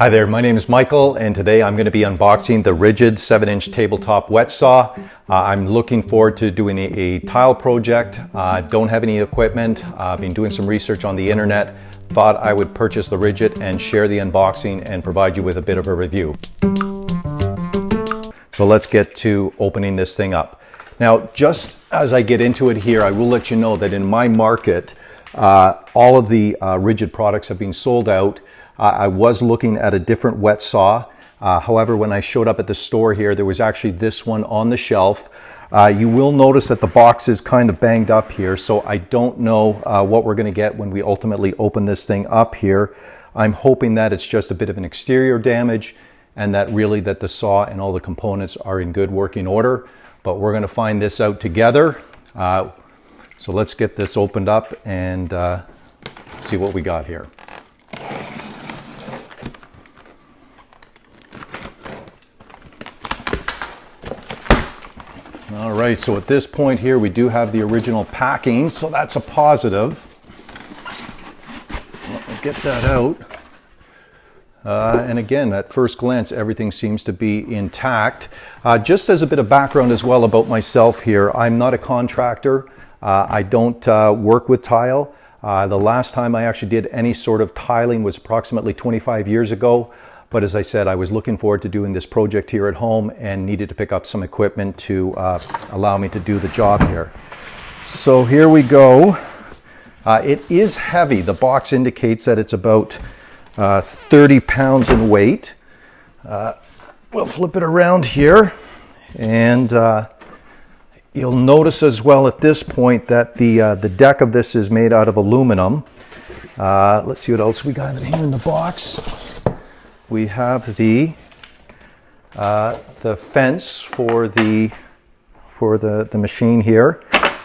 Hi there, my name is Michael, and today I'm going to be unboxing the Ridgid 7-inch tabletop wet saw. I'm looking forward to doing a tile project. Don't have any equipment. I've been doing some research on the internet. Thought I would purchase the Ridgid and share the unboxing and provide you with a bit of a review. So let's get to opening this thing up. Now, just as I get into it here, I will let you know that in my market, all of the Ridgid products have been sold out. I was looking at a different wet saw. However, when I showed up at the store here, there was actually this one on the shelf. You will notice that the box is kind of banged up here, so I don't know what we're going to get when we ultimately open this thing up here. I'm hoping that it's just a bit of an exterior damage and that really that the saw and all the components are in good working order. But we're going to find this out together. So let's get this opened up and see what we got here. All right, so at this point here, we do have the original packing, so that's a positive. I'll get that out. And again, at first glance, everything seems to be intact. Just as a bit of background as well about myself here, I'm not a contractor. I don't work with tile. The last time I actually did any sort of tiling was approximately 25 years ago. But as I said, I was looking forward to doing this project here at home and needed to pick up some equipment to allow me to do the job here. So here we go. It is heavy. The box indicates that it's about 30 pounds in weight. We'll flip it around here, and you'll notice as well at this point that the deck of this is made out of aluminum. Let's see what else we got in here in the box. We have the fence for the machine here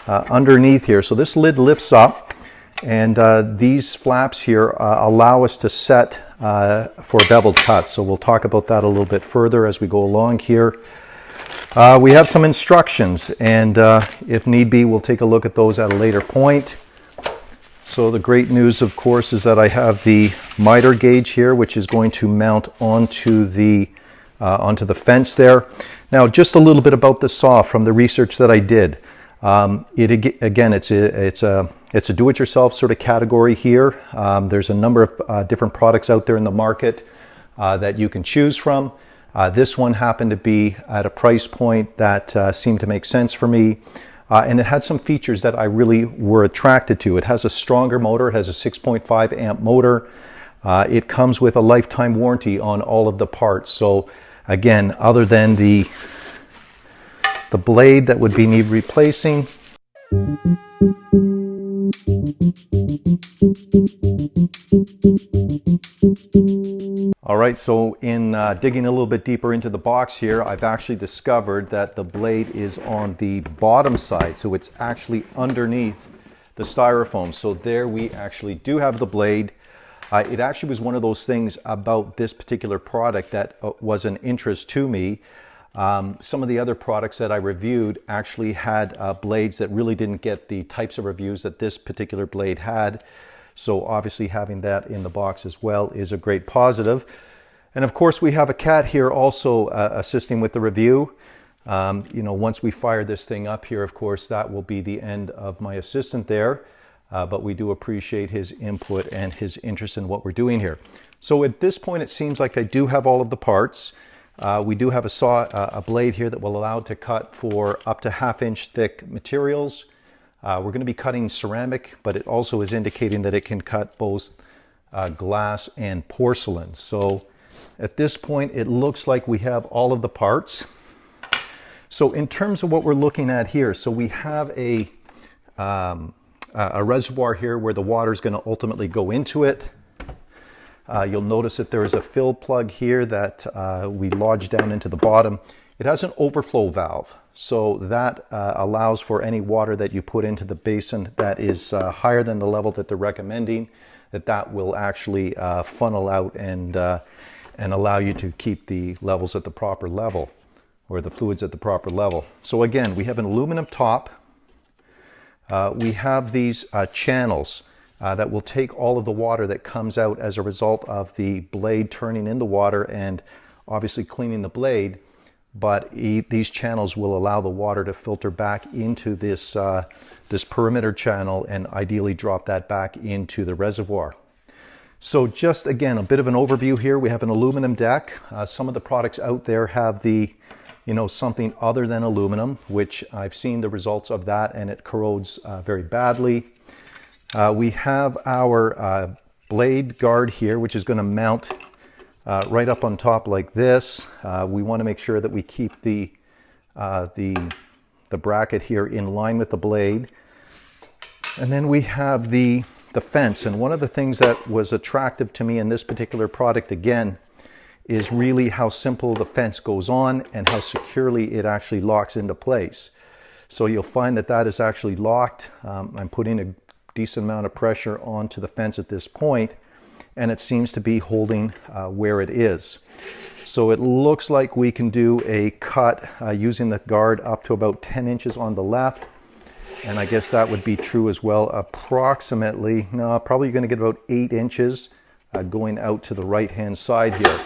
underneath here. So this lid lifts up, and these flaps here allow us to set for beveled cuts. So we'll talk about that a little bit further as we go along here. We have some instructions, and if need be, we'll take a look at those at a later point. So the great news, of course, is that I have the miter gauge here, which is going to mount onto the fence there. Now, just a little bit about the saw from the research that I did. Again, it's a do-it-yourself sort of category here. There's a number of different products out there in the market that you can choose from. This one happened to be at a price point that seemed to make sense for me. And it had some features that I really were attracted to. It has a stronger motor. It has a 6.5 amp motor. It comes with a lifetime warranty on all of the parts. So again, other than the blade that would be need replacing. All right, so in digging a little bit deeper into the box here, I've actually discovered that the blade is on the bottom side, so it's actually underneath the styrofoam. So there we actually do have the blade. It actually was one of those things about this particular product that was an interest to me. Some of the other products that I reviewed actually had blades that really didn't get the types of reviews that this particular blade had. So obviously having that in the box as well is a great positive. And of course we have a cat here also assisting with the review. You know, once we fire this thing up here, of course, that will be the end of my assistant there. But we do appreciate his input and his interest in what we're doing here. So at this point, it seems like I do have all of the parts. We do have a blade here that will allow it to cut for up to 1/2 inch thick materials. We're going to be cutting ceramic, but it also is indicating that it can cut both glass and porcelain. So at this point, it looks like we have all of the parts. So in terms of what we're looking at here, so we have a reservoir here where the water is going to ultimately go into it. You'll notice that there is a fill plug here that we lodge down into the bottom. It has an overflow valve, so that allows for any water that you put into the basin that is higher than the level that they're recommending, that will actually funnel out and allow you to keep the levels at the proper level, or the fluids at the proper level. So again, we have an aluminum top. We have these channels. that will take all of the water that comes out as a result of the blade turning in the water and obviously cleaning the blade. But these channels will allow the water to filter back into this, this perimeter channel and ideally drop that back into the reservoir. So just again, a bit of an overview here. We have an aluminum deck. Some of the products out there have the, something other than aluminum, which I've seen the results of that, and it corrodes very badly. We have our blade guard here, which is going to mount right up on top like this. We want to make sure that we keep the bracket here in line with the blade. And then we have the fence. And one of the things that was attractive to me in this particular product, again, is really how simple the fence goes on and how securely it actually locks into place. So you'll find that that is actually locked. I'm putting a decent amount of pressure onto the fence at this point, and it seems to be holding where it is. So it looks like we can do a cut using the guard up to about 10 inches on the left, and I guess that would be true as well. Approximately, no, probably you're going to get about 8 inches going out to the right hand side here.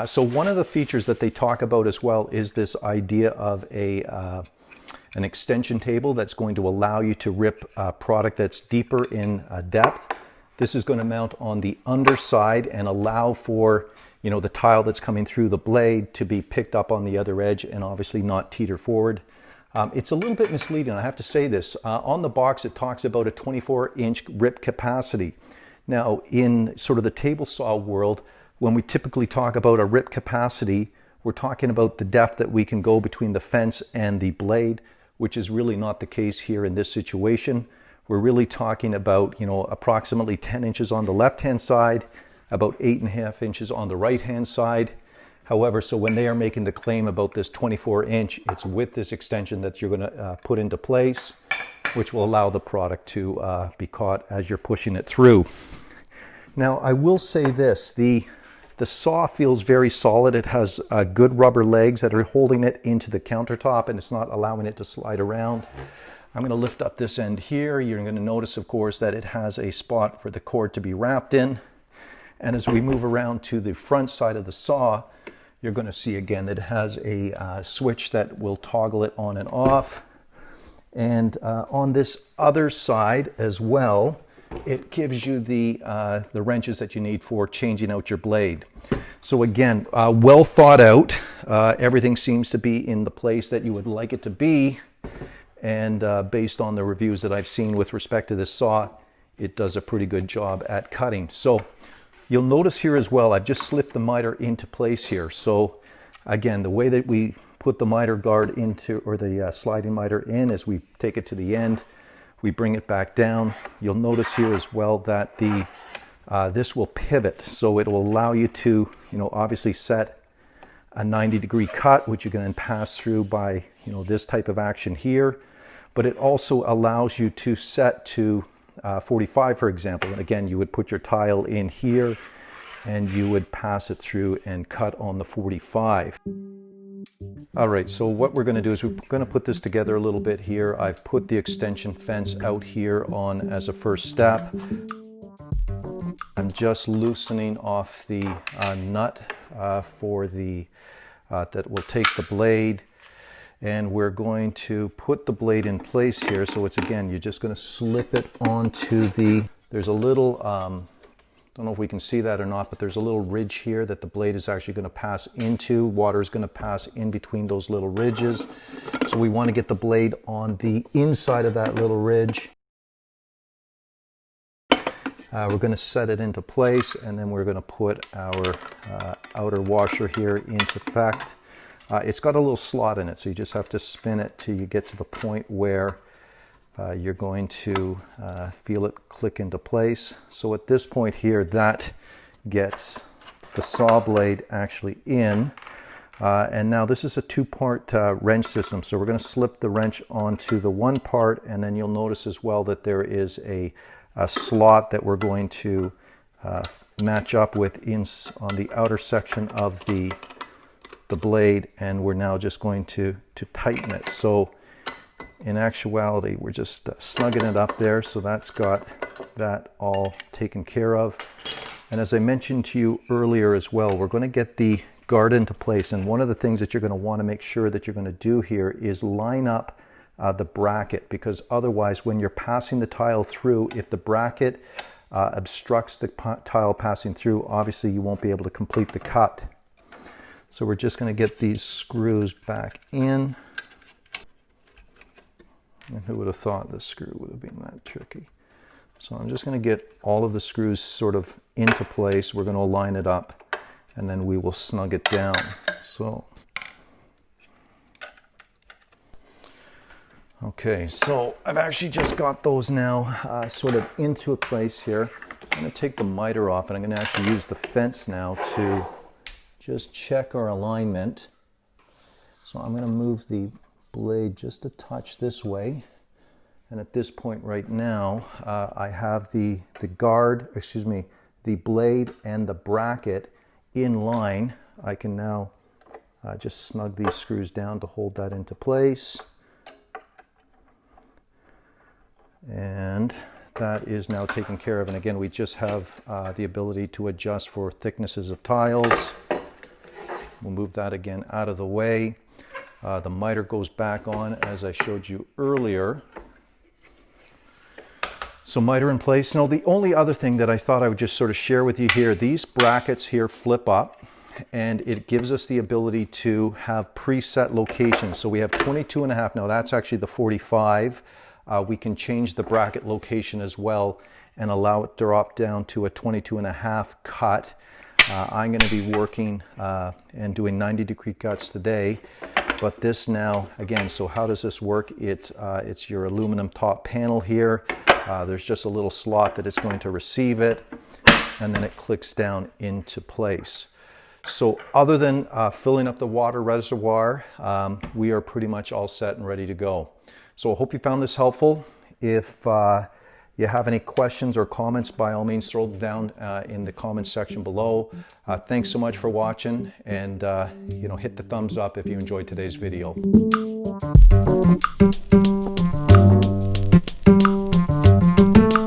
So one of the features that they talk about as well is this idea of an extension table that's going to allow you to rip product that's deeper in depth. This is going to mount on the underside and allow for, the tile that's coming through the blade to be picked up on the other edge and obviously not teeter forward. It's a little bit misleading, I have to say this. On the box it talks about a 24-inch rip capacity. Now in sort of the table saw world, when we typically talk about a rip capacity, we're talking about the depth that we can go between the fence and the blade, which is really not the case here in this situation. We're really talking about, approximately 10 inches on the left-hand side, about 8.5 inches on the right-hand side. However, so when they are making the claim about this 24-inch, it's with this extension that you're going to put into place, which will allow the product to be caught as you're pushing it through. Now, I will say this, the saw feels very solid. It has good rubber legs that are holding it into the countertop, and it's not allowing it to slide around. I'm going to lift up this end here. You're going to notice, of course, that it has a spot for the cord to be wrapped in. And as we move around to the front side of the saw, you're going to see again that it has a switch that will toggle it on and off. And on this other side as well, it gives you the wrenches that you need for changing out your blade. So again, well thought out. Everything seems to be in the place that you would like it to be. And based on the reviews that I've seen with respect to this saw, it does a pretty good job at cutting. So you'll notice here as well, I've just slipped the miter into place here. So again, the way that we put the miter guard into, or the sliding miter in, is we take it to the end, we bring it back down. You'll notice here as well that this will pivot, so it will allow you to, obviously set a 90-degree cut, which you can then pass through by, this type of action here. But it also allows you to set to 45, for example. And again, you would put your tile in here and you would pass it through and cut on the 45. All right, so what we're going to do is we're going to put this together a little bit here. I've put the extension fence out here on as a first step. I'm just loosening off the nut for the that will take the blade, and we're going to put the blade in place here. So it's, again, you're just going to slip it onto there's a little don't know if we can see that or not, but there's a little ridge here that the blade is actually going to pass into. Water is going to pass in between those little ridges. So we want to get the blade on the inside of that little ridge. We're going to set it into place, and then we're going to put our outer washer here into effect. It's got a little slot in it, so you just have to spin it till you get to the point where you're going to feel it click into place. So at this point here, that gets the saw blade actually in. And now this is a two-part wrench system. So we're going to slip the wrench onto the one part, and then you'll notice as well that there is a slot that we're going to match up with on the outer section of the blade, and we're now just going to tighten it. So in actuality, we're just snugging it up there, so that's got that all taken care of. And as I mentioned to you earlier as well, we're going to get the guard into place, and one of the things that you're going to want to make sure that you're going to do here is line up the bracket, because otherwise when you're passing the tile through, if the bracket obstructs the tile passing through, obviously you won't be able to complete the cut. So we're just going to get these screws back in. And who would have thought this screw would have been that tricky? So I'm just going to get all of the screws sort of into place. We're going to align it up, and then we will snug it down. So, okay, so I've actually just got those now sort of into a place here. I'm going to take the miter off, and I'm going to actually use the fence now to just check our alignment. So I'm going to move the blade just a touch this way. And at this point right now, I have the blade and the bracket in line. I can now just snug these screws down to hold that into place. And that is now taken care of. And again, we just have the ability to adjust for thicknesses of tiles. We'll move that again out of the way. The miter goes back on as I showed you earlier. So miter in place. Now the only other thing that I thought I would just sort of share with you here, these brackets here flip up, and it gives us the ability to have preset locations. So we have 22.5. Now that's actually the 45. We can change the bracket location as well and allow it to drop down to a 22.5 cut. I'm going to be working and doing 90-degree cuts today. But this now, again, so how does this work? It's your aluminum top panel here. There's just a little slot that it's going to receive it, and then it clicks down into place. So other than filling up the water reservoir, we are pretty much all set and ready to go. So I hope you found this helpful. If you have any questions or comments, by all means, throw them down in the comments section below. Thanks so much for watching, and hit the thumbs up if you enjoyed today's video.